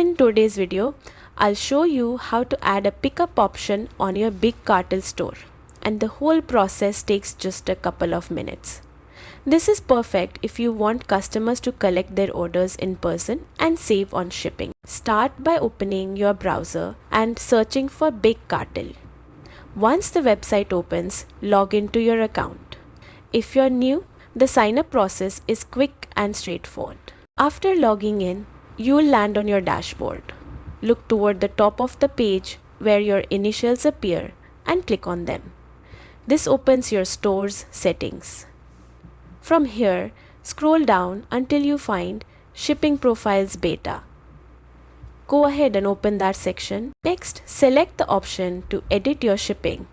In today's video, I'll show you how to add a pickup option on your Big Cartel store, and the whole process takes just a couple of minutes. This is perfect if you want customers to collect their orders in person and save on shipping. Start by opening your browser and searching for Big Cartel. Once the website opens, log into your account. If you're new, the sign-up process is quick and straightforward. After logging in, you will land on your dashboard. Look toward the top of the page where your initials appear and click on them. This opens your store's settings. From here, scroll down until you find Shipping Profiles Beta. Go ahead and open that section. Next, select the option to edit your shipping.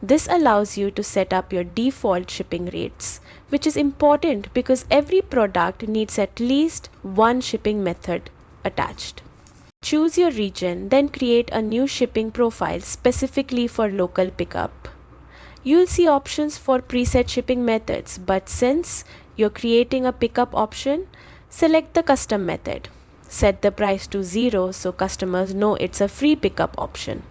This allows you to set up your default shipping rates, which is important because every product needs at least one shipping method attached. Choose your region, then create a new shipping profile specifically for local pickup. You'll see options for preset shipping methods, but since you're creating a pickup option, select the custom method. Set the price to 0 so customers know it's a free pickup option.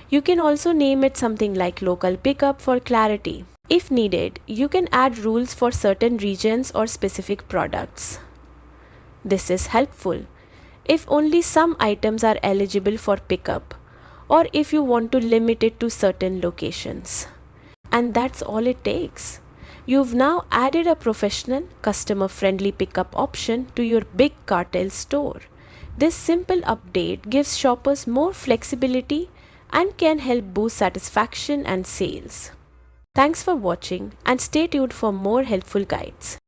You can also name it something like local pickup for clarity. If needed, you can add rules for certain regions or specific products. This is helpful if only some items are eligible for pickup, or if you want to limit it to certain locations. And that's all it takes. You've now added a professional, customer-friendly pickup option to your Big Cartel store. This simple update gives shoppers more flexibility and can help boost satisfaction and sales. Thanks for watching, and stay tuned for more helpful guides.